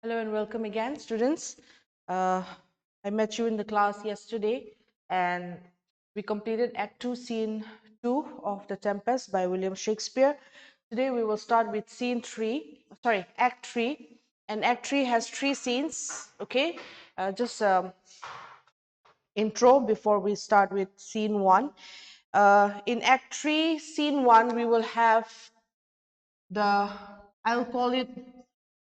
Hello and welcome again, students. I met you in the class yesterday and we completed Act 2, Scene 2 of The Tempest by William Shakespeare. Today we will start with Act 3. And Act 3 has 3 scenes, okay? Just intro before we start with Scene 1. In Act 3, Scene 1, we will have I'll call it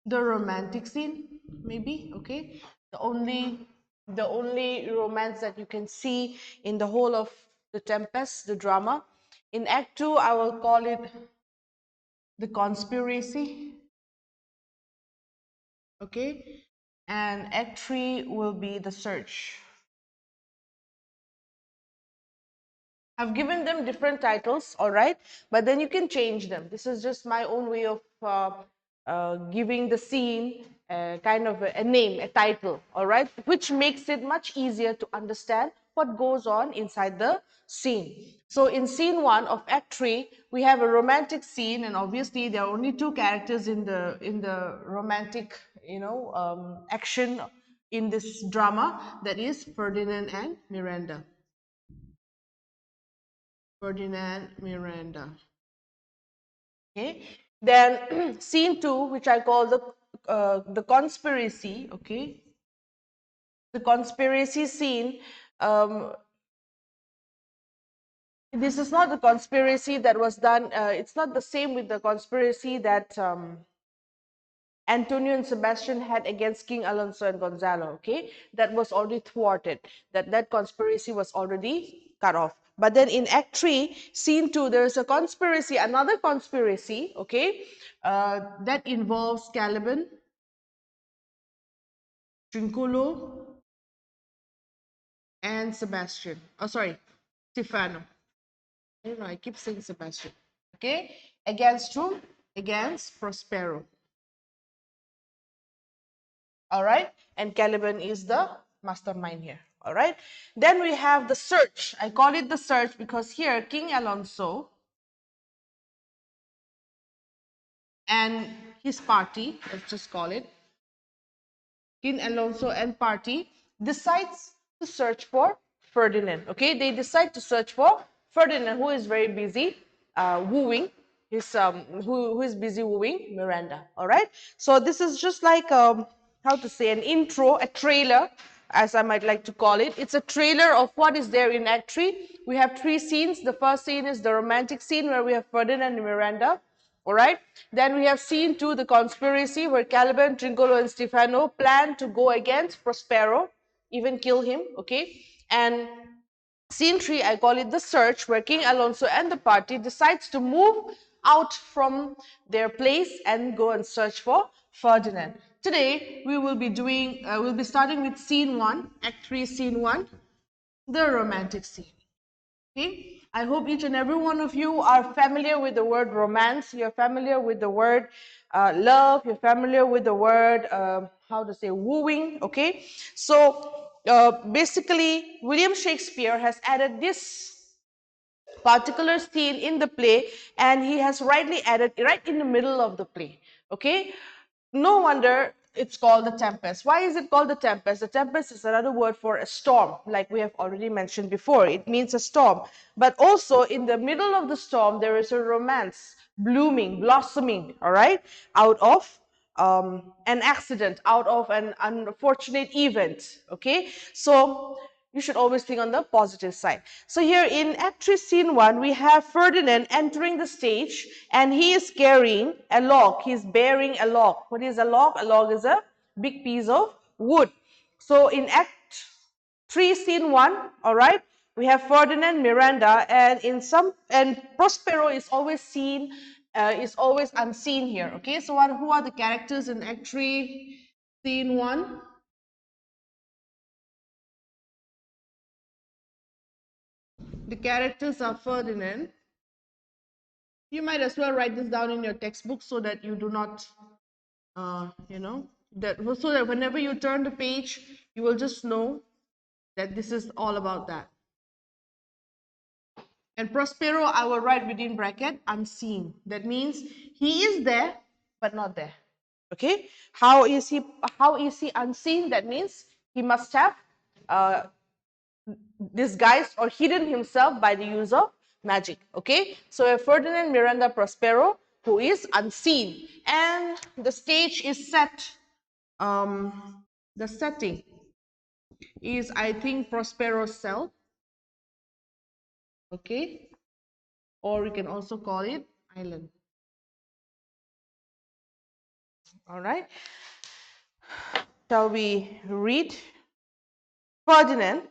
the romantic scene, maybe, okay? The only romance that you can see in the whole of The Tempest, the drama. In Act 2, I will call it the conspiracy, okay? And Act 3 will be the search. I've given them different titles, all right, but then you can change them. This is just my own way of giving the scene kind of a name, a title, all right, which makes it much easier to understand what goes on inside the scene. So in scene 1 of Act 3, we have a romantic scene, and obviously there are only two characters in the romantic, action in this drama, that is Ferdinand and Miranda. Ferdinand Miranda. Okay. Then scene 2, which I call the conspiracy. Okay. The conspiracy scene. This is not the conspiracy that was done. It's not the same with the conspiracy that Antonio and Sebastian had against King Alonso and Gonzalo, okay? That was already thwarted. That conspiracy was already cut off. But then in Act 3, Scene 2, there is a conspiracy, another conspiracy, okay? That involves Caliban, Trinculo, and Sebastian. Oh, sorry, Stefano. I don't know, I keep saying Sebastian. Okay? Against whom? Against Prospero. All right, and Caliban is the mastermind here. All right, then we have the search. I call it the search because here King Alonso and his party, let's just call it King Alonso and party, decides to search for Ferdinand. Okay, they decide to search for Ferdinand, who is very busy wooing who is busy wooing Miranda. All right, so this is just like how to say, an intro, a trailer, as I might like to call it. It's a trailer of what is there in Act 3. We have 3 scenes. The first scene is the romantic scene where we have Ferdinand and Miranda. All right. Then we have scene 2, the conspiracy, where Caliban, Trinculo, and Stefano plan to go against Prospero, even kill him. Okay. And scene 3, I call it the search, where King Alonso and the party decides to move out from their place and go and search for Ferdinand. Today we will be starting with scene 1, Act 3, scene 1, the romantic scene. Okay, I hope each and every one of you are familiar with the word romance. You're familiar with the word love. You're familiar with the word how to say, wooing. Okay, so basically William Shakespeare has added this particular scene in the play, and he has rightly added right in the middle of the play. Okay, no wonder it's called the Tempest. Why is it called the Tempest? The Tempest is another word for a storm, like we have already mentioned before. It means a storm. But also in the middle of the storm, there is a romance blooming, blossoming, all right, out of an accident, out of an unfortunate event. Okay, so you should always think on the positive side. So here in Act 3, Scene 1, we have Ferdinand entering the stage, and he is carrying a log. He's bearing a log. What is a log? A log is a big piece of wood. So in Act 3, Scene 1, all right, we have Ferdinand, Miranda, and Prospero is always seen, is always unseen here. Okay, so who are the characters in Act 3, Scene 1? The characters are Ferdinand. You might as well write this down in your textbook so that you do not, so that whenever you turn the page, you will just know that this is all about that. And Prospero, I will write within bracket, unseen. That means he is there, but not there. Okay, how is he unseen? That means he must have uh, disguised or hidden himself by the use of magic. Okay, so a Ferdinand Miranda Prospero who is unseen, and the stage is set. The setting is, I think, Prospero's cell. Okay, or we can also call it island. All right, shall we read? Ferdinand,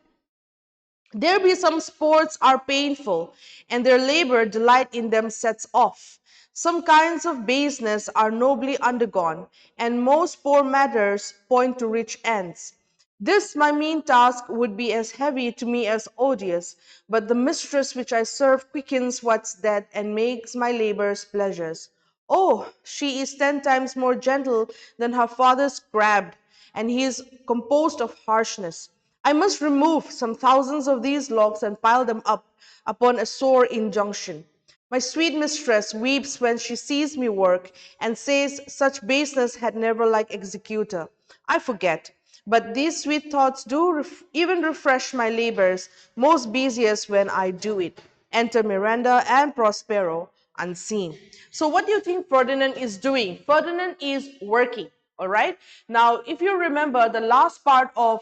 there be some sports are painful, and their labor delight in them sets off. Some kinds of baseness are nobly undergone, and most poor matters point to rich ends. This my mean task would be as heavy to me as odious, but the mistress which I serve quickens what's dead and makes my labors pleasures. Oh, she is 10 times more gentle than her father's crabbed, and he is composed of harshness. I must remove some thousands of these logs and pile them up upon a sore injunction. My sweet mistress weeps when she sees me work, and says such baseness had never like executor. I forget, but these sweet thoughts do even refresh my labors most busiest when I do it. Enter Miranda and Prospero unseen. So what do you think Ferdinand is doing? Ferdinand is working, all right? Now, if you remember the last part of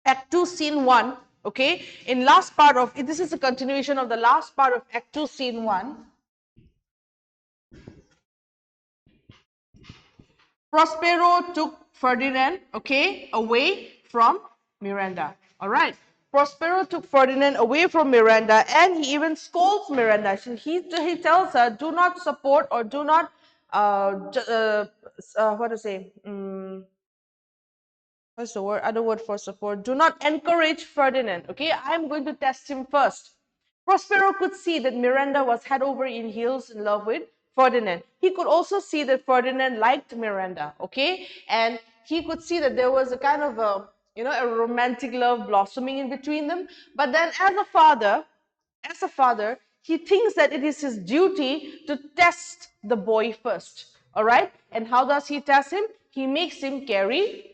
Act 2, Scene 1, okay? In last part of, this is a continuation of the last part of Act 2, Scene 1. Prospero took Ferdinand, okay, away from Miranda. All right. Prospero took Ferdinand away from Miranda, and he even scolds Miranda. So he tells her, do not support or do not, what to say? What's the word? Other word for support. Do not encourage Ferdinand. Okay, I'm going to test him first. Prospero could see that Miranda was head over in heels in love with Ferdinand. He could also see that Ferdinand liked Miranda. Okay, and he could see that there was a kind of a romantic love blossoming in between them. But then, as a father, he thinks that it is his duty to test the boy first. All right, and how does he test him? He makes him carry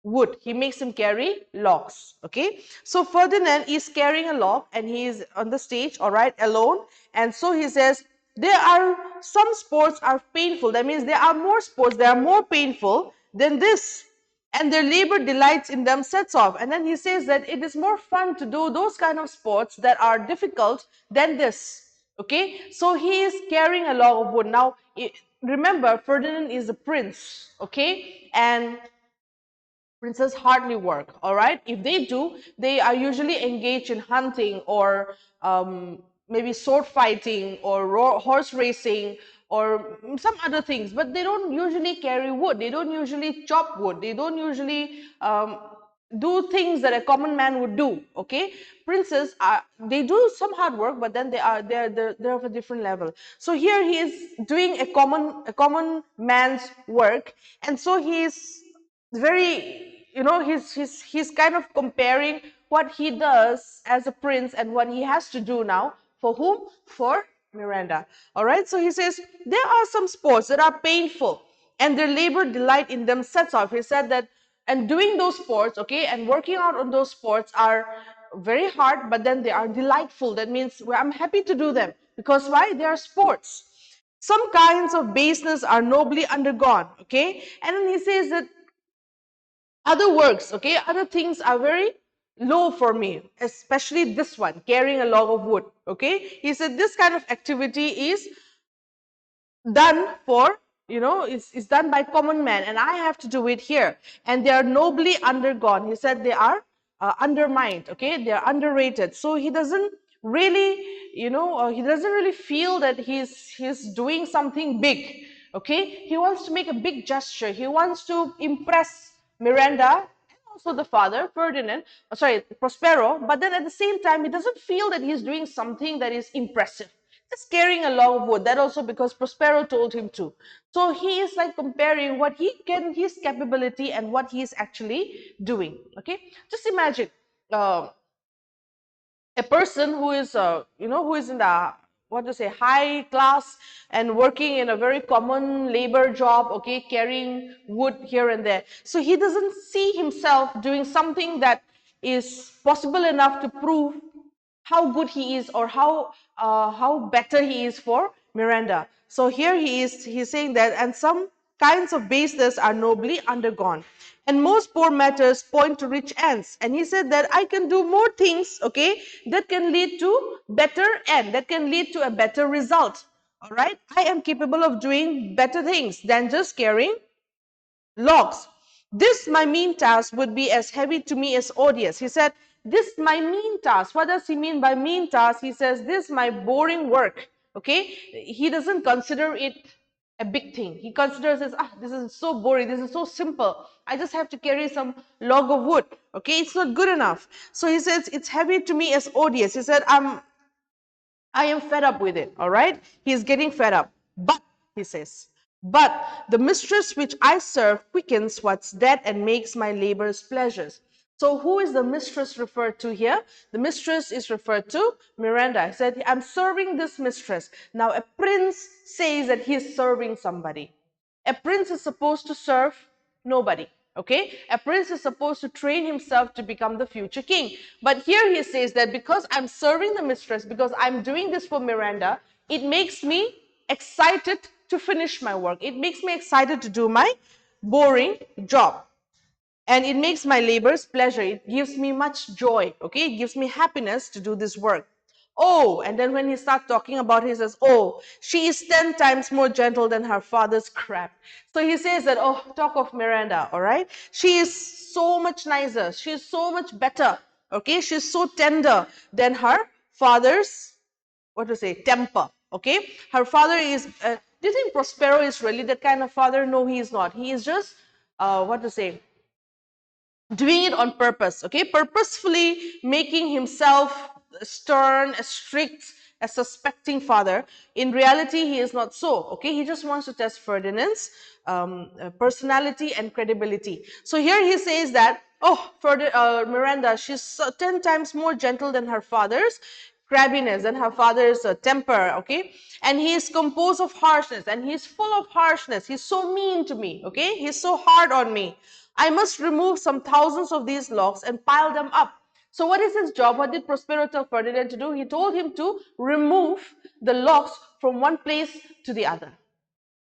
wood. He makes him carry logs. Okay, so Ferdinand is carrying a log and he is on the stage, all right, alone. And so he says, there are some sports are painful. That means there are more sports that are more painful than this, and their labor delights in them sets off. And then he says that it is more fun to do those kind of sports that are difficult than this. Okay, so he is carrying a log of wood. Now remember, Ferdinand is a prince. Okay, and princes hardly work. All right, if they do, they are usually engaged in hunting or maybe sword fighting or horse racing or some other things, but they don't usually carry wood, they don't usually chop wood, they don't usually do things that a common man would do. Okay, princes are, they do some hard work, but then they're of a different level. So here he is doing a common man's work, and so he is very, he's kind of comparing what he does as a prince and what he has to do now for whom? For Miranda. All right, so he says there are some sports that are painful, and their labor delight in them sets off. He said that, and doing those sports, okay, and working out on those sports are very hard, but then they are delightful. That means, well, I'm happy to do them because why? They are sports. Some kinds of baseness are nobly undergone. Okay, and then he says that other works, okay, other things are very low for me, especially this one, carrying a log of wood. Okay, he said this kind of activity is done for, it's done by common man, and I have to do it here, and they are nobly undergone. He said they are undermined. Okay, they are underrated. So he doesn't really, he doesn't really feel that he's doing something big. Okay, he wants to make a big gesture, he wants to impress Miranda, also the father, Ferdinand, Prospero, but then at the same time, he doesn't feel that he's doing something that is impressive. Just carrying a log of wood, that also because Prospero told him to. So he is like comparing what he can, his capability, and what he is actually doing. Okay, just imagine a person who is, who is in the what to say, high class and working in a very common labor job, okay, carrying wood here and there. So he doesn't see himself doing something that is possible enough to prove how good he is or how better he is for Miranda. So here he's saying that, and some kinds of baseness are nobly undergone, and most poor matters point to rich ends. And he said that I can do more things, okay, that can lead to better end, that can lead to a better result. All right, I am capable of doing better things than just carrying logs. This my mean task would be as heavy to me as odious. He said, this my mean task. What does he mean by mean task? He says, this my boring work. Okay, he doesn't consider it a big thing. He considers this, this is so boring, this is so simple, I just have to carry some log of wood. Okay, it's not good enough. So he says, it's heavy to me as odious. He said, I am fed up with it, all right? He's getting fed up. But, he says, but the mistress which I serve quickens what's dead and makes my labors pleasures. So who is the mistress referred to here? The mistress is referred to Miranda. I said, I'm serving this mistress. Now a prince says that he is serving somebody. A prince is supposed to serve nobody. Okay, a prince is supposed to train himself to become the future king. But here he says that because I'm serving the mistress, because I'm doing this for Miranda, it makes me excited to finish my work. It makes me excited to do my boring job. And it makes my labors pleasure. It gives me much joy. Okay, it gives me happiness to do this work. Oh, and then when he starts talking about it, he says, oh, she is 10 times more gentle than her father's crab. So he says that, oh, talk of Miranda, all right? She is so much nicer. She is so much better. Okay, she's so tender than her father's, what to say, temper. Okay, her father is, do you think Prospero is really that kind of father? No, he is not. He is just, what to say, doing it on purpose, okay, purposefully making himself stern, strict, a suspecting father. In reality, he is not so, okay, he just wants to test Ferdinand's personality and credibility. So here he says that, oh, Miranda, she's 10 times more gentle than her father's crabbiness and her father's temper, okay, and he is composed of harshness, and he is full of harshness. He's so mean to me, okay, he's so hard on me. I must remove some thousands of these logs and pile them up. So what is his job? What did Prospero tell Ferdinand to do? He told him to remove the logs from one place to the other.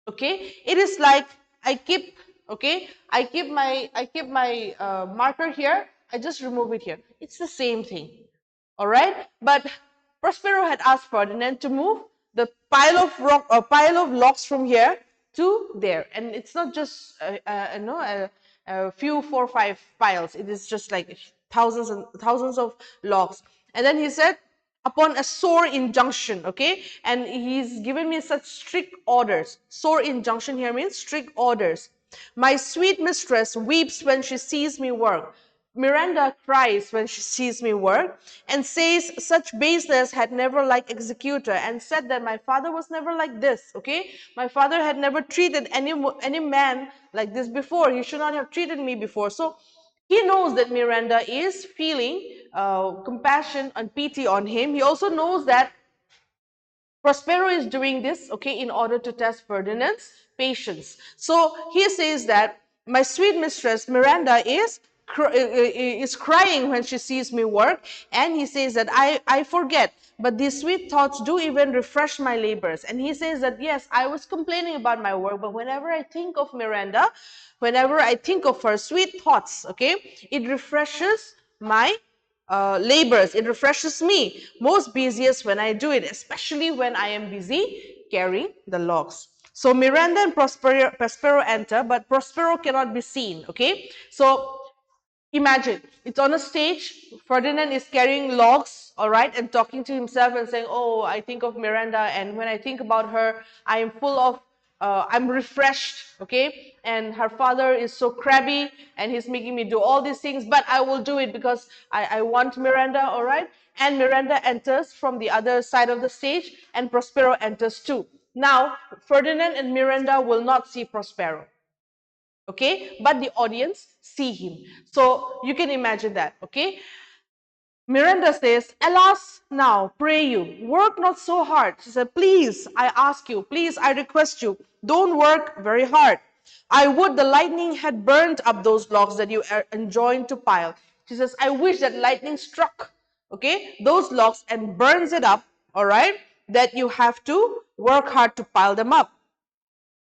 Okay, it is like I keep, okay, I keep my marker here, I just remove it here. It's the same thing. All right, but Prospero had asked Ferdinand to move the pile of rock or pile of logs from here to there, and it's not just a few 4 or 5 piles. It is just like thousands and thousands of logs. And then he said, upon a sore injunction, okay, and he's given me such strict orders. Sore injunction here means strict orders. My sweet mistress weeps when she sees me work. Miranda cries when she sees me work and says such baseness had never like executor, and said that my father was never like this, okay? My father had never treated any man like this before. He should not have treated me before. So he knows that Miranda is feeling compassion and pity on him. He also knows that Prospero is doing this, okay, in order to test Ferdinand's patience. So he says that my sweet mistress Miranda is crying when she sees me work, and he says that I forget, but these sweet thoughts do even refresh my labors. And he says that, yes, I was complaining about my work, but whenever I think of Miranda, whenever I think of her sweet thoughts, okay, it refreshes my labors. It refreshes me most busiest when I do it, especially when I am busy carrying the logs. So Miranda and Prospero enter, but Prospero cannot be seen, okay? So imagine, it's on a stage, Ferdinand is carrying logs, all right, and talking to himself and saying, oh, I think of Miranda, and when I think about her, I am full of, I'm refreshed, okay, and her father is so crabby, and he's making me do all these things, but I will do it because I want Miranda, all right, and Miranda enters from the other side of the stage, and Prospero enters too. Now, Ferdinand and Miranda will not see Prospero, okay, but the audience see him. So you can imagine that, okay. Miranda says, alas, now, pray you, work not so hard. She said, please, I ask you, please, I request you, don't work very hard. I would the lightning had burnt up those logs that you enjoined to pile. She says, I wish that lightning struck, okay, those logs and burns it up, all right, that you have to work hard to pile them up.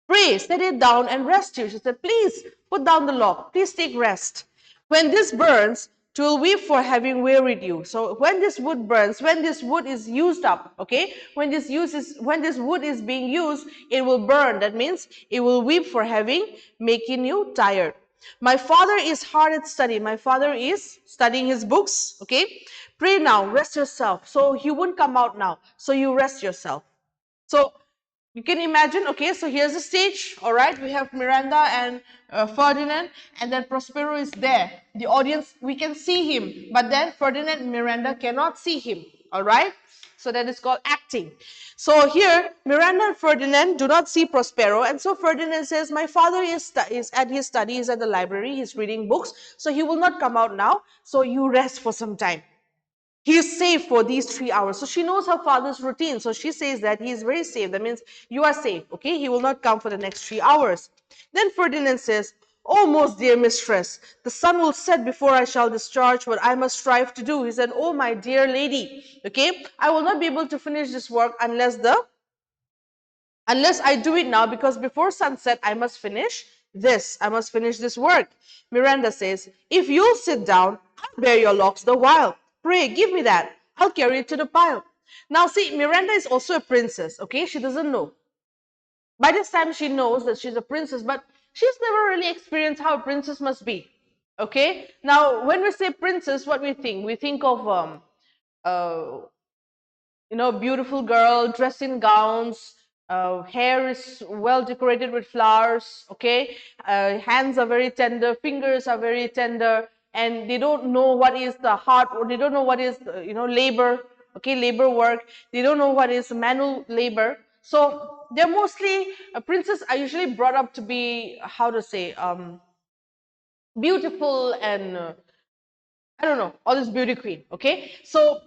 Pray, set it down and rest you. She said, please put down the log. Please take rest. When this burns, 'twill weep for having wearied you. So when this wood burns, when this wood is used up, okay, when this wood is being used, it will burn. That means it will weep for having making you tired. My father is hard at study. My father is studying his books. Okay, pray now, rest yourself. So he won't come out now. So you rest yourself. So you can imagine, okay, so here's the stage, all right, we have Miranda and Ferdinand, and then Prospero is there. The audience, we can see him, but then Ferdinand and Miranda cannot see him, all right? So that is called acting. So here, Miranda and Ferdinand do not see Prospero, and so Ferdinand says, my father is at his study, is at the library, he's reading books, so he will not come out now, so you rest for some time. He is safe for these 3 hours. So she knows her father's routine. So she says that he is very safe. That means you are safe. Okay. He will not come for the next 3 hours. Then Ferdinand says, oh, most dear mistress, the sun will set before I shall discharge what I must strive to do. He said, oh, my dear lady. Okay. I will not be able to finish this work unless I do it now, because before sunset, I must finish this. I must finish this work. Miranda says, if you'll sit down, I'll bear your locks the while. Pray, give me that. I'll carry it to the pile. Now, see, Miranda is also a princess, okay? She doesn't know. By this time, she knows that she's a princess, but she's never really experienced how a princess must be, okay? Now, when we say princess, what we think? We think of uh, beautiful girl dressed in gowns, hair is well decorated with flowers, okay, hands are very tender, fingers are very tender, and they don't know what is the hard, or they don't know what is labor, okay, labor work. They don't know what is manual labor. So they're mostly princes are usually brought up to be, how to say, beautiful and I don't know, all this beauty queen, okay? So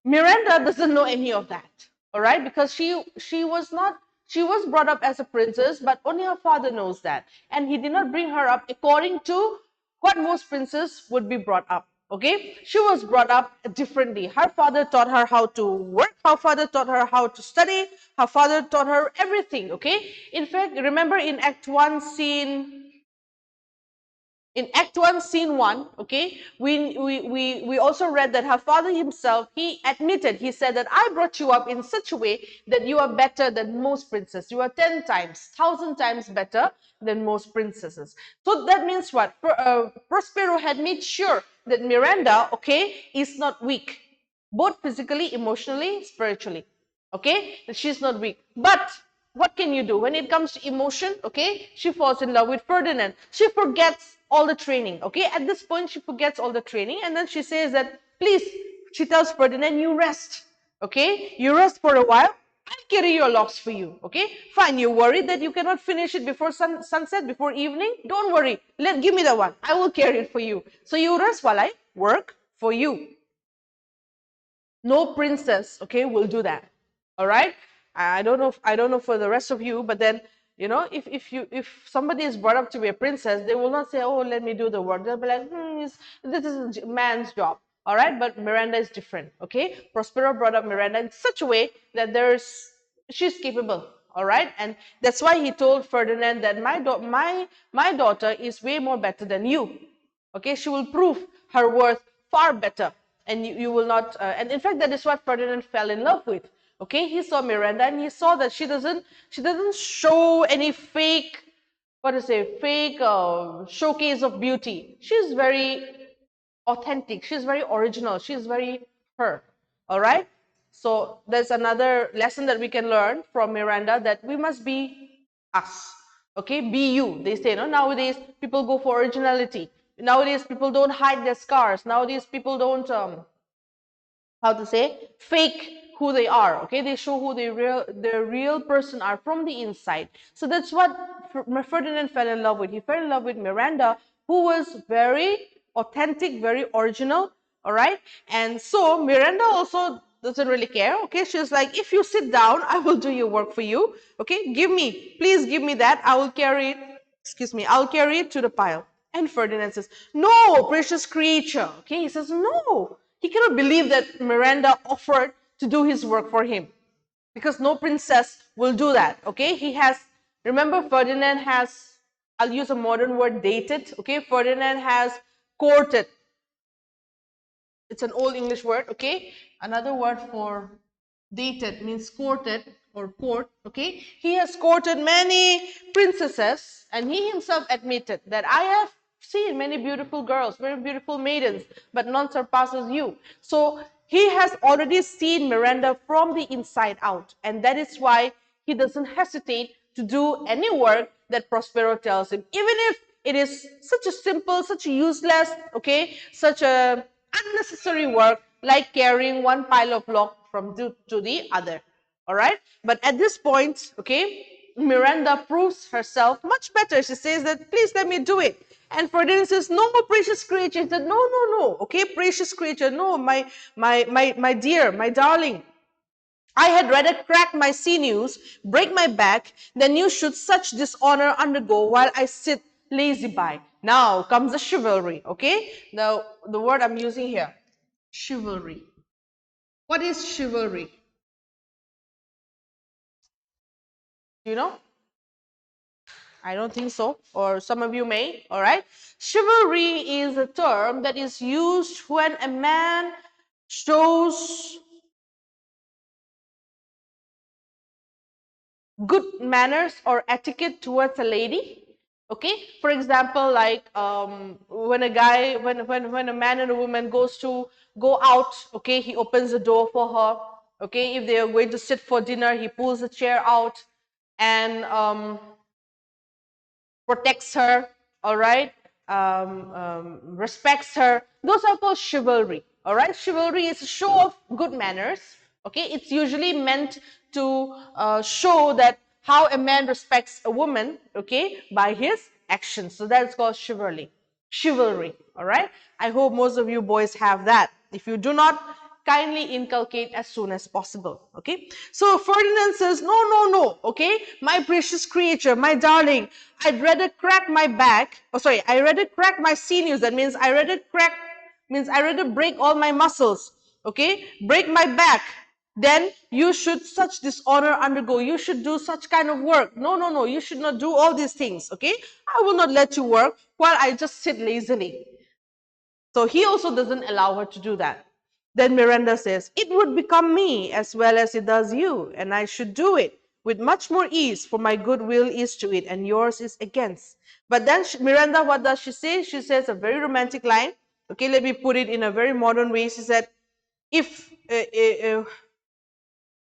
Miranda doesn't know any of that, all right? Because she was brought up as a princess, but only her father knows that. And he did not bring her up according to what most princes would be brought up, okay? She was brought up differently. Her father taught her how to work. Her father taught her how to study. Her father taught her everything, okay? In fact, remember in Act 1 scene in Act 1, Scene 1, okay, we also read that her father himself, he admitted, he said that I brought you up in such a way that you are better than most princes. You are 10 times, 1,000 times better than most princesses. So that means what? Prospero had made sure that Miranda, okay, is not weak, both physically, emotionally, spiritually. Okay, she's not weak. But what can you do when it comes to emotion? Okay, she falls in love with Ferdinand. She forgets all the training. Okay, at this point, she forgets all the training, and then she says that, please, she tells Ferdinand, you rest. Okay, you rest for a while. I'll carry your locks for you. Okay, fine. You're worried that you cannot finish it before sunset, before evening. Don't worry. Give me the one. I will carry it for you. So you rest while I work for you. No princess, okay, will do that. All right. I don't know for the rest of you, but then if somebody is brought up to be a princess, they will not say, oh, let me do the work. They'll be like, this is a man's job. All right. But Miranda is different. Okay. Prospero brought up Miranda in such a way that she's capable. All right. And that's why he told Ferdinand that my daughter is way more better than you. Okay, she will prove her worth far better, and you will not. And in fact, that is what Ferdinand fell in love with. Okay, he saw Miranda, and he saw that she doesn't show any fake, what to say, fake showcase of beauty. She's very authentic. She's very original. She's very her. All right. So there's another lesson that we can learn from Miranda, that we must be us. Okay, be you. They say, no, nowadays people go for originality. Nowadays people don't hide their scars. Nowadays people don't how to say, fake who they are. Okay, they show who their real person are from the inside. So that's what Ferdinand fell in love with. He fell in love with Miranda, who was very authentic, very original, all right? And so Miranda also doesn't really care, okay? She's like, if you sit down, I will do your work for you, okay? Please give me that. I will carry it, excuse me, I'll carry it to the pile. And Ferdinand says, no, precious creature, okay? He says, no. He cannot believe that Miranda offered to do his work for him, because no princess will do that, okay? He has, remember, Ferdinand has, I'll use a modern word, dated, okay? Ferdinand has courted. It's an old English word, okay? Another word for dated means courted or court, okay? He has courted many princesses, and he himself admitted that I have seen many beautiful girls, very beautiful maidens, but none surpasses you. So he has already seen Miranda from the inside out, and that is why he doesn't hesitate to do any work that Prospero tells him, even if it is such a simple, such a useless, okay, such a unnecessary work like carrying one pile of log from to the other. All right. But at this point, okay, Miranda proves herself much better. She says that, please let me do it. And Ferdinand says, no, precious creature. He said, no, no, no. Okay, precious creature. No, my dear, my darling. I had rather crack my sinews, break my back, than you should such dishonor undergo while I sit lazy by. Now comes the chivalry, okay? Now, the word I'm using here, chivalry. What is chivalry? You know? I don't think so, or some of you may, all right? Chivalry is a term that is used when a man shows good manners or etiquette towards a lady. Okay, for example, like when a guy, when a man and a woman go out, okay, he opens the door for her. Okay, if they are going to sit for dinner, he pulls the chair out and protects her, all right, respects her. Those are called chivalry, all right. Chivalry is a show of good manners, okay. It's usually meant to show that how a man respects a woman, okay, by his actions. So that's called chivalry, all right. I hope most of you boys have that. If you do not, kindly inculcate as soon as possible, okay. So Ferdinand says, no, no, no, okay, my precious creature, my darling, I'd rather crack my back, I rather crack my sinews. That means I rather break all my muscles, okay, break my back, then you should such dishonor undergo. You should do such kind of work. No, no, no, you should not do all these things, okay. I will not let you work while I just sit lazily. So he also doesn't allow her to do that. Then Miranda says, it would become me as well as it does you, and I should do it with much more ease, for my goodwill is to it, and yours is against. But then Miranda, what does she say? She says a very romantic line. Okay, let me put it in a very modern way. She said, if it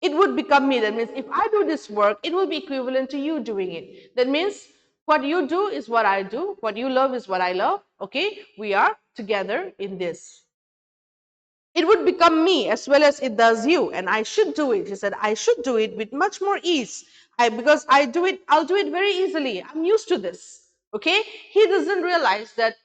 would become me, that means if I do this work, it will be equivalent to you doing it. That means what you do is what I do, what you love is what I love. Okay, we are together in this. It would become me as well as it does you, and I should do it. He said, I should do it with much more ease. Because I'll do it very easily. I'm used to this. Okay, he doesn't realize that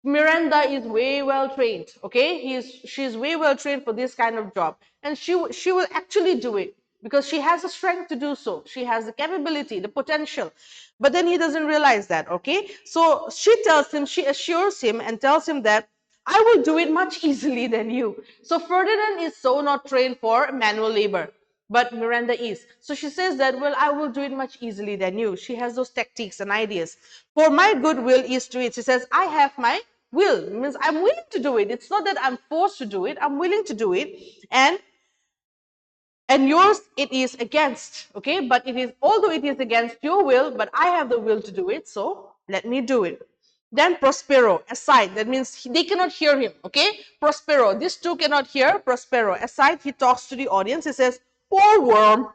Miranda is way well trained, okay? She's way well trained for this kind of job, and she will actually do it because she has the strength to do so. She has the capability, the potential. But then he doesn't realize that, okay? So she assures him and tells him that I will do it much easily than you. So Ferdinand is so not trained for manual labor, but Miranda is. So she says that, well, I will do it much easily than you. She has those tactics and ideas. For my goodwill is to it. She says, I have my will. It means I'm willing to do it. It's not that I'm forced to do it. I'm willing to do it. And yours it is against, okay? But it is, although it is against your will, but I have the will to do it, so let me do it. Then Prospero, aside, that means they cannot hear him, okay? Prospero, these two cannot hear. Prospero, aside, he talks to the audience. He says, poor worm,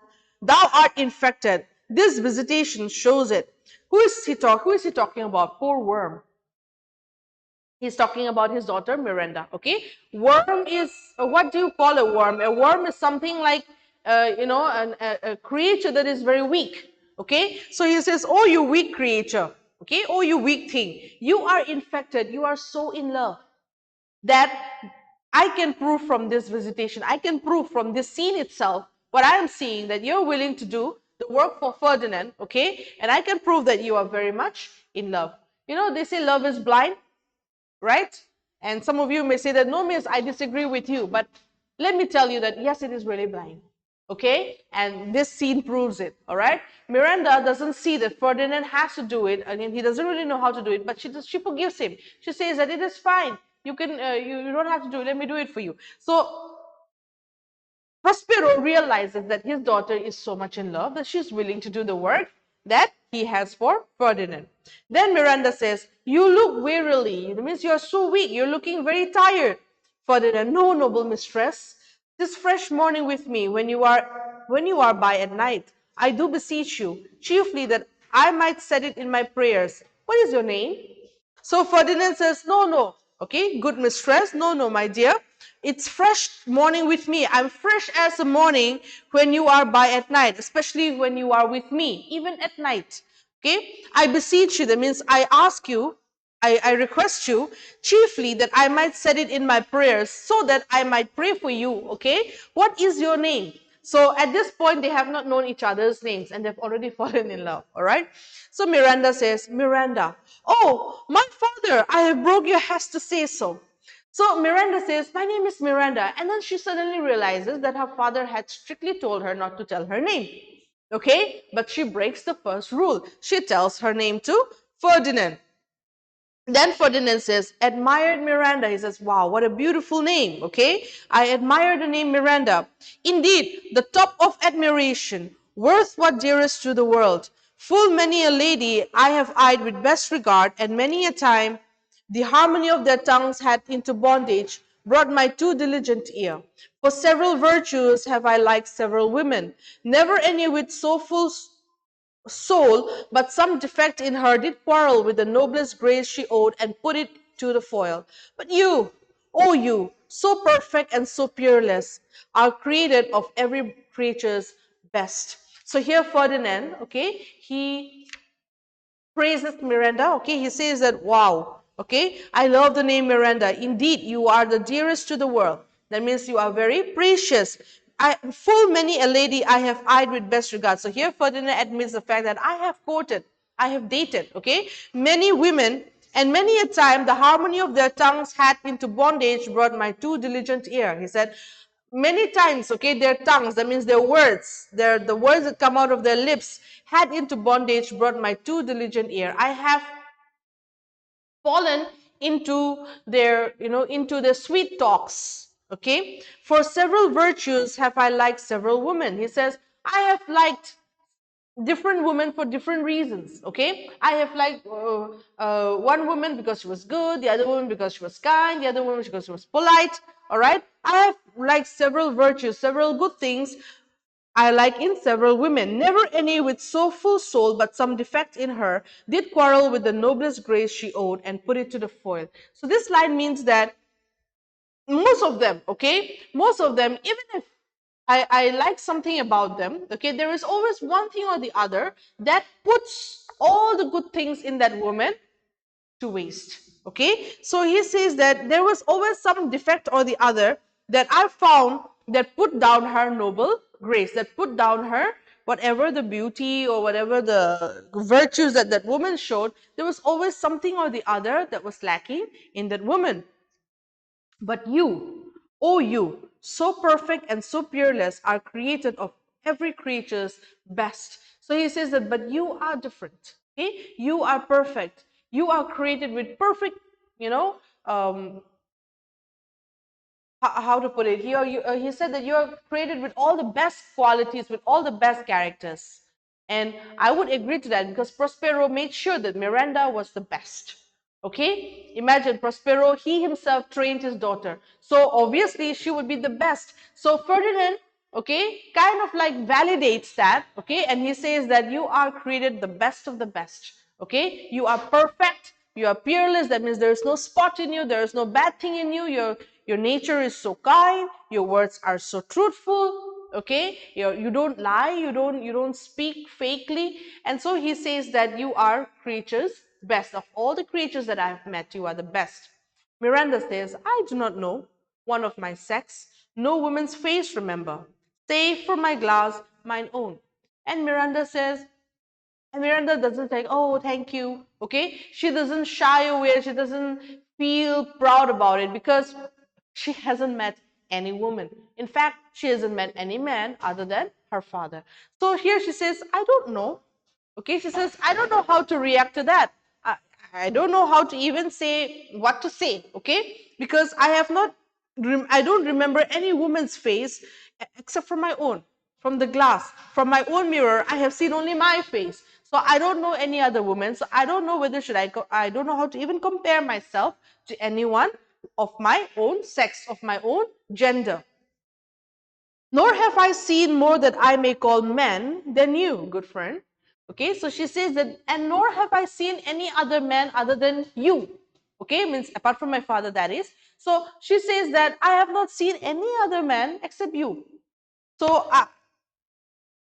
thou art infected. This visitation shows it. Who is he talking about? Poor worm. He's talking about his daughter Miranda. Okay, worm is what do you call a worm? A worm is something like a creature that is very weak. Okay, so he says, "Oh, you weak creature. Okay, oh, you weak thing. You are infected. You are so in love. that I can prove from this visitation, I can prove from this scene itself, what I am seeing, that you're willing to do the work for Ferdinand, okay? And I can prove that you are very much in love. You know, they say love is blind, right? And some of you may say that, no, miss, I disagree with you. But let me tell you that, yes, it is really blind. Okay? And this scene proves it. All right? Miranda doesn't see that Ferdinand has to do it. I mean, he doesn't really know how to do it, but she forgives him. She says that it is fine. You can, you don't have to do it. Let me do it for you. So Prospero realizes that his daughter is so much in love that she's willing to do the work that he has for Ferdinand. Then Miranda says, "You look wearily. It means you're so weak. You're looking very tired." Ferdinand, "No, noble mistress. This fresh morning with me when you are by at night. I do beseech you, chiefly that I might set it in my prayers. What is your name?" So Ferdinand says, "No, no, okay, good mistress, no, no, my dear. It's fresh morning with me. I'm fresh as the morning when you are by at night, especially when you are with me, even at night. Okay, I beseech you, that means I ask you, I request you chiefly that I might set it in my prayers so that I might pray for you. Okay, what is your name?" So at this point, they have not known each other's names and they've already fallen in love. All right. So Miranda says, "Miranda, oh, my father, I have broke your has to say so." So Miranda says, "My name is Miranda." And then she suddenly realizes that her father had strictly told her not to tell her name. Okay, but she breaks the first rule. She tells her name to Ferdinand. Then Ferdinand says, "Admired Miranda." He says, "Wow, what a beautiful name." Okay, I admire the name Miranda. "Indeed, the top of admiration, worth what dearest to the world. Full many a lady I have eyed with best regard, and many a time the harmony of their tongues hath into bondage brought my too diligent ear. For several virtues have I liked several women, never any with so full soul, but some defect in her did quarrel with the noblest grace she owed and put it to the foil. But you, oh you, so perfect and so peerless, are created of every creature's best." So here Ferdinand, okay, he praises Miranda. Okay, he says that, "Wow, okay, I love the name Miranda. Indeed, you are the dearest to the world." That means you are very precious. Full many a lady I have eyed with best regard." So here Ferdinand admits the fact that I have courted, I have dated, okay, many women, and many a time the harmony of their tongues had into bondage brought my too diligent ear. He said, many times, okay, their tongues, that means their words, the words that come out of their lips, had into bondage brought my too diligent ear. I have fallen into their, into their sweet talks. Okay, for several virtues have I liked several women. He says, I have liked different women for different reasons. Okay, I have liked one woman because she was good, the other woman because she was kind, the other woman because she was polite. All right, I have liked several virtues, several good things I like in several women, never any with so full soul, but some defect in her did quarrel with the noblest grace she owed and put it to the foil. So this line means that most of them, okay, most of them, even if I like something about them, okay, there is always one thing or the other that puts all the good things in that woman to waste. Okay, so he says that there was always some defect or the other that I found that put down her noble grace, that put down her whatever the beauty or whatever the virtues that that woman showed. There was always something or the other that was lacking in that woman. But you, oh you, so perfect and so peerless, are created of every creature's best. So he says that, but you are different. Okay, you are perfect. You are created with perfect, you know, how to put it here. He said that you are created with all the best qualities, with all the best characters. And I would agree to that because Prospero made sure that Miranda was the best. Okay, imagine Prospero, he himself trained his daughter, so obviously she would be the best. So Ferdinand, okay, kind of like validates that, okay, and he says that you are created the best of the best. Okay, you are perfect, you are peerless. That means there is no spot in you, there is no bad thing in you. Your nature is so kind, your words are so truthful. Okay, you don't lie, you don't speak fakely. And so he says that you are creatures best. Of all the creatures that I have met, you are the best. Miranda says, I do not know one of my sex, no woman's face remember, save for my glass, mine own. And Miranda doesn't say, oh, thank you. Okay. She doesn't shy away. She doesn't feel proud about it because she hasn't met any woman. In fact, she hasn't met any man other than her father. So here she says, I don't know. Okay. She says, I don't know how to react to that. I, I don't know how to even say what to say. Okay. Because I have not, I don't remember any woman's face except for my own from the glass. From my own mirror, I have seen only my face. So I don't know any other woman. So I don't know whether should I don't know how to even compare myself to anyone of my own sex, of my own gender. Nor have I seen more that I may call men than you, good friend. Okay, so she says that, and nor have I seen any other man other than you. Okay, means apart from my father, that is. So she says that I have not seen any other man except you. So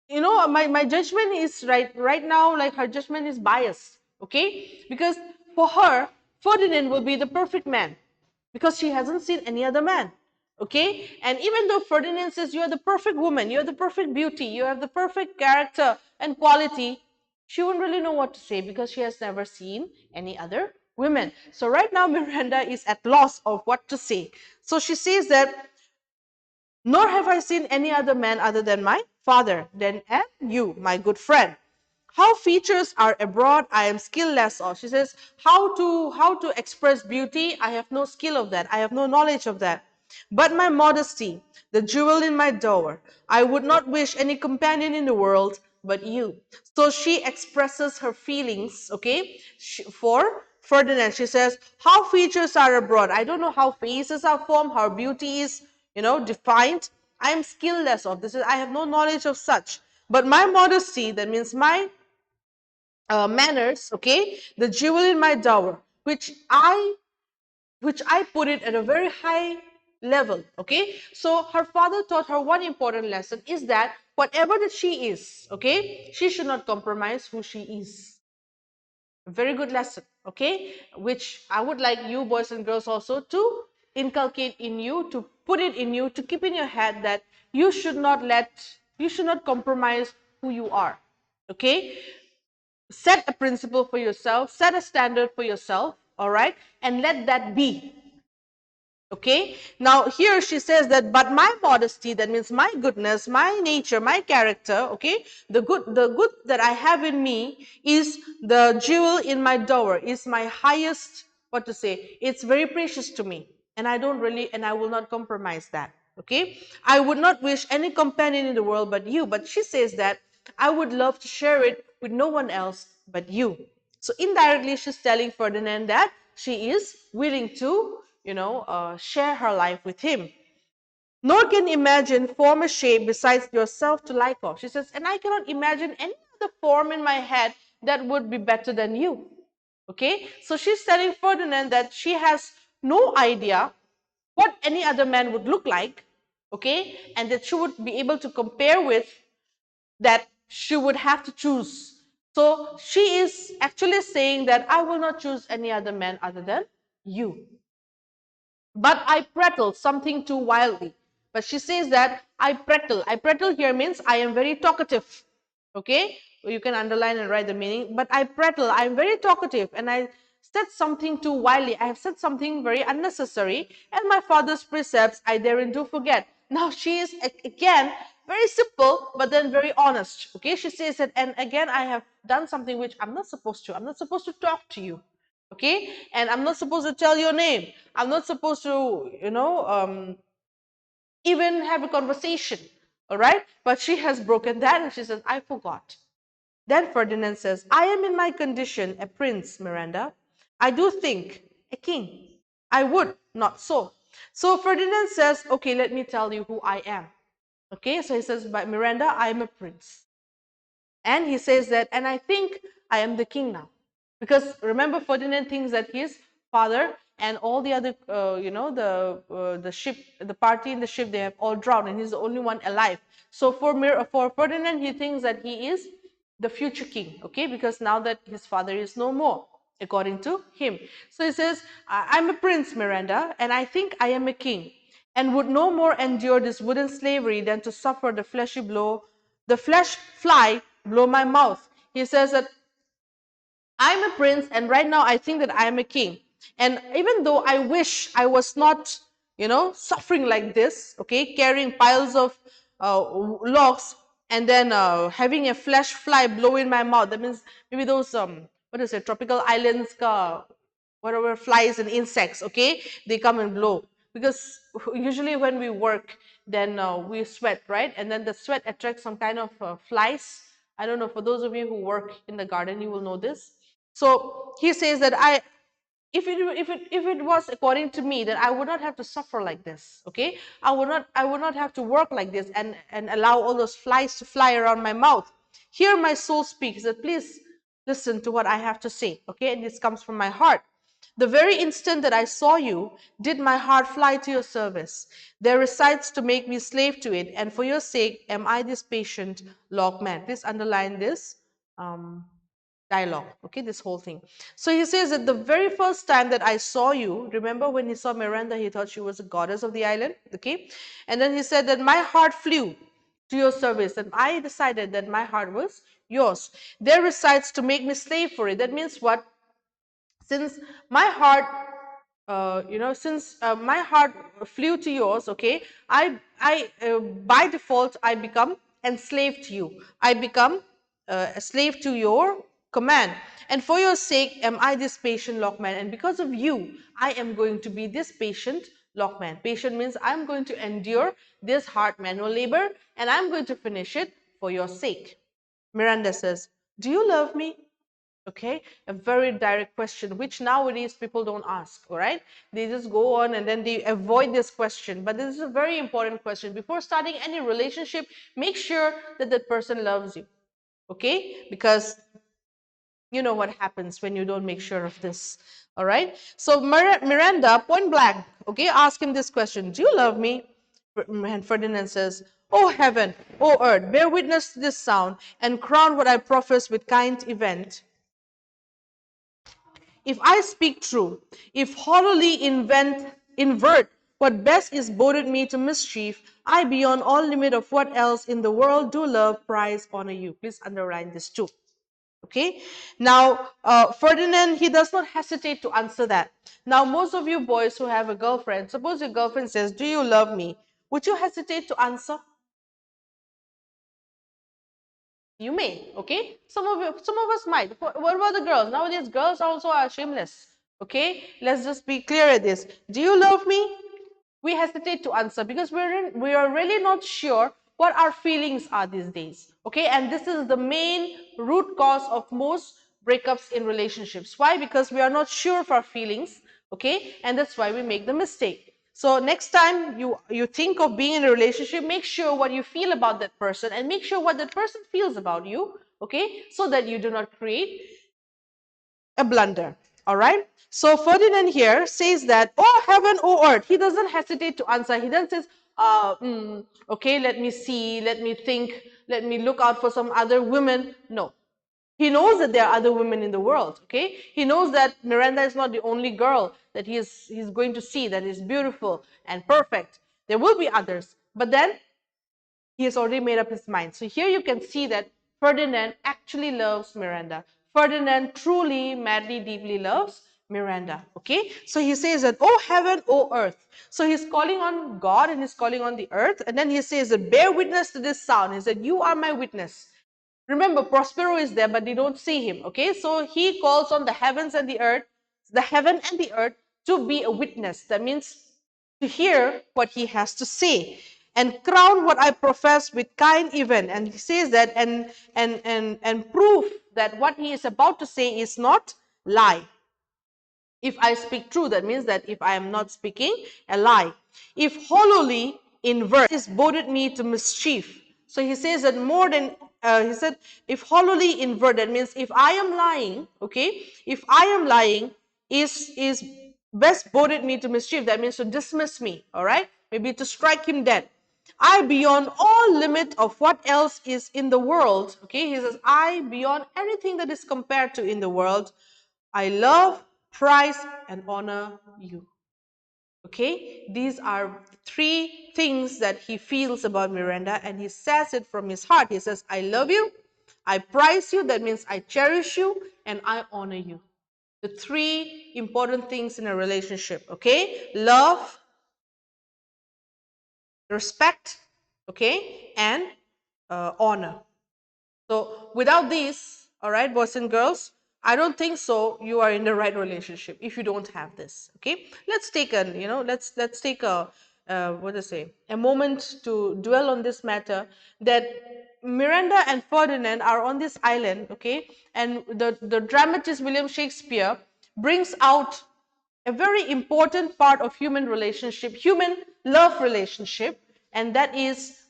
my judgment is right now, like her judgment is biased. Okay, because for her, Ferdinand will be the perfect man because she hasn't seen any other man. Okay, and even though Ferdinand says you are the perfect woman, you are the perfect beauty, you have the perfect character and quality, she won't really know what to say because she has never seen any other women. So right now Miranda is at loss of what to say. So she says that, nor have I seen any other man other than my father, than and you, my good friend. How features are abroad, I am skillless of. She says, how to express beauty, I have no skill of that. I have no knowledge of that. But my modesty, the jewel in my door, I would not wish any companion in the world but you. So she expresses her feelings, okay, for Ferdinand. She says, how features are abroad. I don't know how faces are formed, how beauty is, defined. I am skillless of this. I have no knowledge of such. But my modesty, that means my manners, okay, the jewel in my dower, which I put it at a very high level. Okay, so her father taught her one important lesson is that whatever that she is, okay, she should not compromise who she is. A very good lesson, okay, which I would like you boys and girls also to inculcate in you, to put it in you, to keep in your head that you should not compromise who you are. Okay, set a principle for yourself, set a standard for yourself, all right, and let that be. Okay, now here she says that, but my modesty, that means my goodness, my nature, my character, okay, the good that I have in me is the jewel in my dower, is my highest, what to say, it's very precious to me, and I will not compromise that. Okay, I would not wish any companion in the world but you. But she says that I would love to share it with no one else but you. So indirectly, she's telling Ferdinand that she is willing to, share her life with him. Nor can imagine form a shape besides yourself to like of. She says, and I cannot imagine any other form in my head that would be better than you. Okay, so she's telling Ferdinand that she has no idea what any other man would look like. Okay, and that she would be able to compare with, that she would have to choose. So she is actually saying that I will not choose any other man other than you. But I prattle something too wildly. But she says that I prattle. I prattle here means I am very talkative. Okay? You can underline and write the meaning. But I prattle. I am very talkative and I said something too wildly. I have said something very unnecessary. And my father's precepts I daren't to forget. Now she is again very simple but then very honest. Okay? She says that, and again I have done something which I'm not supposed to. I'm not supposed to talk to you. Okay, and I'm not supposed to tell your name. I'm not supposed to, even have a conversation. All right, but she has broken that and she says, I forgot. Then Ferdinand says, I am in my condition a prince, Miranda. I do think a king. I would not so. So Ferdinand says, okay, let me tell you who I am. Okay, so he says, by Miranda, I am a prince. And he says that, and I think I am the king now. Because remember, Ferdinand thinks that his father and all the other, the ship, the party in the ship, they have all drowned, and he's the only one alive. So for Ferdinand, he thinks that he is the future king, okay? Because now that his father is no more. according to him. So he says, I'm a prince, Miranda, and I think I am a king, and would no more endure this wooden slavery than to suffer the flesh fly blow my mouth. He says that I'm a prince, and right now I think that I am a king. And even though I wish I was not, suffering like this, okay, carrying piles of logs and then having a flesh fly blow in my mouth. That means maybe those, what is it, tropical islands, whatever flies and insects, okay, they come and blow. Because usually when we work, then we sweat, right? And then the sweat attracts some kind of flies. I don't know, for those of you who work in the garden, you will know this. So he says that if it was according to me, that I would not have to suffer like this. Okay, I would not have to work like this and allow all those flies to fly around my mouth. Here my soul speaks that please listen to what I have to say. Okay, and this comes from my heart. The very instant that I saw you, did my heart fly to your service. There resides to make me slave to it, and for your sake am I this patient logman. Please underline this. Dialogue, okay, this whole thing. So he says that the very first time that I saw you, remember when he saw Miranda, he thought she was a goddess of the island, okay? And then he said that my heart flew to your service, and I decided that my heart was yours. There resides to make me slave for it. That means what? Since my heart since my heart flew to yours, okay, I by default I become enslaved to you. I become a slave to your command, and for your sake am I this patient lockman, and because of you I am going to be this patient lockman. Patient means I'm going to endure this hard manual labor, and I'm going to finish it for your sake. Miranda says, do you love me? Okay, a very direct question, which nowadays people don't ask. All right, they just go on and then they avoid this question, but this is a very important question. Before starting any relationship, make sure that that person loves you. Okay, because you know what happens when you don't make sure of this. All right, so Miranda, point blank, okay, ask him this question: do you love me? And Ferdinand says, oh heaven, oh earth, bear witness to this sound, and crown what I profess with kind event. If I speak true, if hollowly invert what best is boded me to mischief, I beyond all limit of what else in the world do love, prize, honor you. Please underline this too. Okay. Now, Ferdinand, he does not hesitate to answer that. Now, most of you boys who have a girlfriend, suppose your girlfriend says, do you love me? Would you hesitate to answer? You may, okay? Some of us might. What about the girls? Nowadays, girls also are shameless. Okay? Let's just be clear at this. Do you love me? We hesitate to answer because we are really not sure what our feelings are these days. Okay? And this is the main root cause of most breakups in relationships. Why? Because we are not sure of our feelings. Okay? And that's why we make the mistake. So next time you think of being in a relationship, make sure what you feel about that person and make sure what that person feels about you, okay, so that you do not create a blunder. All right. So Ferdinand here says that, oh heaven, oh earth. He doesn't hesitate to answer. He then says, okay, let me see, let me think, let me look out for some other women. No. He knows that there are other women in the world, okay? He knows that Miranda is not the only girl that he's going to see that is beautiful and perfect. There will be others. But then he has already made up his mind. So here you can see that Ferdinand actually loves Miranda. Ferdinand truly, madly, deeply loves Miranda. Okay? So he says that, oh heaven, oh earth. So he's calling on God and he's calling on the earth. And then he says that, bear witness to this sound. He said, you are my witness. Remember, Prospero is there, but they don't see him. Okay? So he calls on the heavens and the heaven and the earth to be a witness. That means to hear what he has to say and crown what I profess with kind event. And he says that and prove that what he is about to say is not lie. If I speak true, that means that if I am not speaking a lie. If hollowly in verse is boded me to mischief. So he says that more than, he said, if hollowly invert, that means if I am lying, okay, if I am lying, is best boded me to mischief, that means to dismiss me, all right, maybe to strike him dead. I beyond all limit of what else is in the world, okay, he says, I beyond anything that is compared to in the world, I love, prize, and honor you. Okay, these are three things that he feels about Miranda, and he says it from his heart. He says, I love you, I prize you, that means I cherish you, and I honor you. The three important things in a relationship, okay? Love, respect, okay, and honor. So without these, all right, boys and girls, I don't think so you are in the right relationship if you don't have this. Okay, let's take a let's take a what to say, a moment to dwell on this matter, that Miranda and Ferdinand are on this island. Okay, and the dramatist William Shakespeare brings out a very important part of human relationship, human love relationship, and that is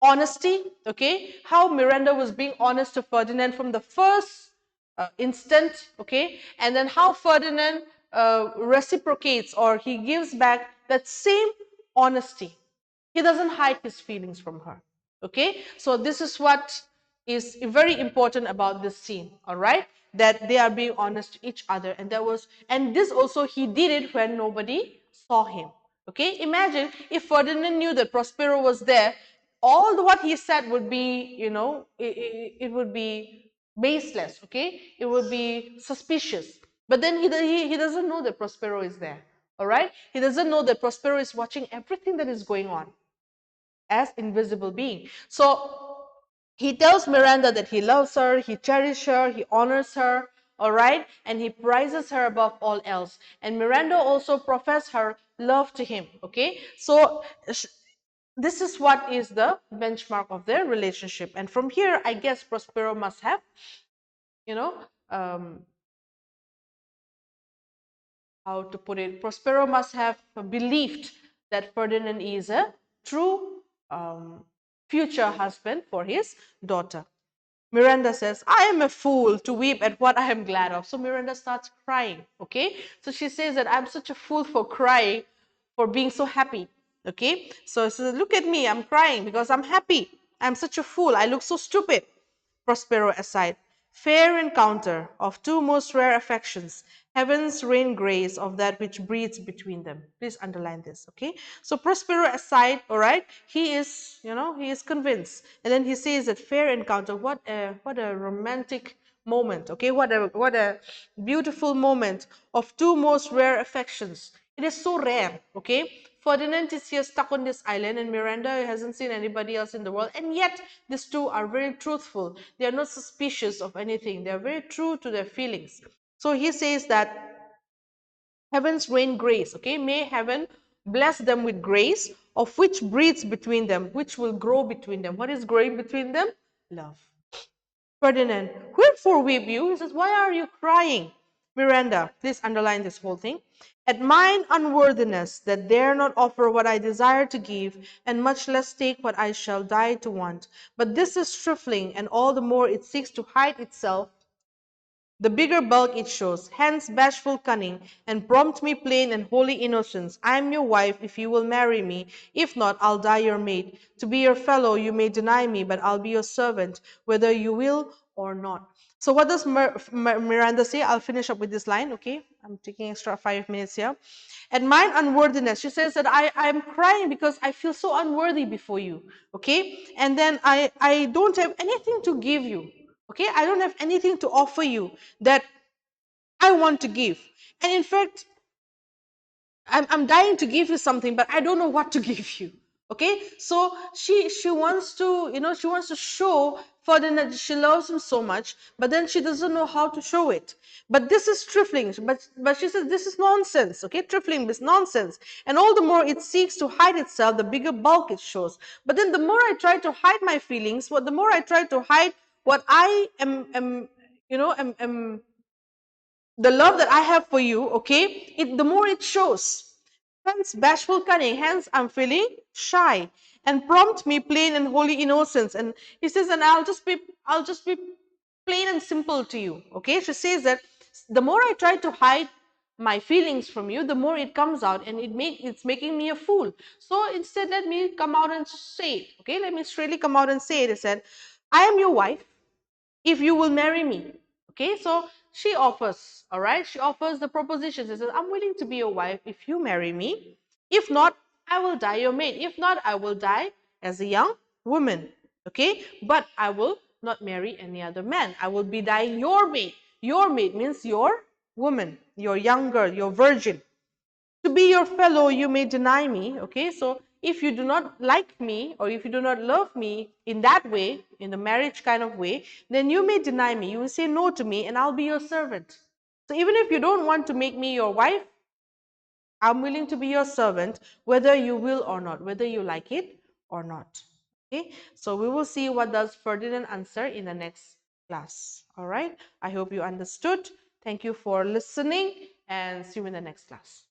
honesty. Okay, how Miranda was being honest to Ferdinand from the first instant. Okay, and then how Ferdinand reciprocates, or he gives back that same honesty. He doesn't hide his feelings from her. Okay, so this is what is very important about this scene. All right, that they are being honest to each other, and this also he did it when nobody saw him. Okay, imagine if Ferdinand knew that Prospero was there, all what he said would be, it would be baseless. Okay, it would be suspicious. But then he doesn't know that Prospero is there. All right, he doesn't know that Prospero is watching everything that is going on as invisible being. So he tells Miranda that he loves her, he cherishes her, he honors her, all right, and he prizes her above all else. And Miranda also professes her love to him. Okay, so this is what is the benchmark of their relationship. And from here, I guess Prospero must have, you know, um, how to put it, Prospero must have believed that Ferdinand is a true future husband for his daughter. Miranda says, I am a fool to weep at what I am glad of. So Miranda starts crying. Okay, so she says that I'm such a fool for crying, for being so happy. Okay, so she says, look at me, I'm crying because I'm happy. I'm such a fool, I look so stupid. Prospero aside, fair encounter of two most rare affections, heaven's rain grace of that which breathes between them. Please underline this. Okay, so Prospero aside, all right, he is, he is convinced, and then he says that fair encounter, what a romantic moment. Okay, what a beautiful moment of two most rare affections. It is so rare. Okay, Ferdinand is here stuck on this island, and Miranda hasn't seen anybody else in the world, and yet these two are very truthful. They are not suspicious of anything. They are very true to their feelings. So he says that heavens rain grace. Okay, may heaven bless them with grace, of which breathes between them, which will grow between them. What is growing between them? Love. Ferdinand, wherefore weep you? He says, why are you crying? Miranda, please underline this whole thing. At mine unworthiness, that dare not offer what I desire to give, and much less take what I shall die to want. But this is trifling, and all the more it seeks to hide itself, the bigger bulk it shows, hence bashful cunning, and prompt me plain and holy innocence. I am your wife, if you will marry me. If not, I'll die your maid. To be your fellow, you may deny me, but I'll be your servant, whether you will or not. So what does Miranda say? I'll finish up with this line, okay? I'm taking extra 5 minutes here. At mine unworthiness, she says that I'm crying because I feel so unworthy before you, okay? And then I don't have anything to give you. Okay, I don't have anything to offer you that I want to give. And in fact, I'm dying to give you something, but I don't know what to give you. Okay, so she wants to, she wants to show Ferdinand that she loves him so much, but then she doesn't know how to show it. But this is trifling. But she says this is nonsense. Okay, trifling is nonsense, and all the more it seeks to hide itself, the bigger bulk it shows. But then the more I try to hide my feelings, the more I try to hide what I am the love that I have for you, okay, the more it shows. Hence, bashful cunning, hence I'm shy, and prompt me plain and holy innocence. And he says, and I'll just be plain and simple to you. Okay, she says that the more I try to hide my feelings from you, the more it comes out, and it's making me a fool. So instead, let me come out and say it. Okay, let me straightly come out and say it. He said, I am your wife if you will marry me. Okay, so she offers, all right? She offers the proposition. She says, I'm willing to be your wife if you marry me. If not, I will die your maid. If not, I will die as a young woman. Okay? But I will not marry any other man. I will be dying your maid. Your maid means your woman, your young girl, your virgin. To be your fellow, you may deny me. Okay? So if you do not like me or if you do not love me in that way, in the marriage kind of way, then you may deny me. You will say no to me and I'll be your servant. So even if you don't want to make me your wife, I'm willing to be your servant, whether you will or not, whether you like it or not. Okay, so we will see what does Ferdinand answer in the next class. All right, I hope you understood. Thank you for listening and see you in the next class.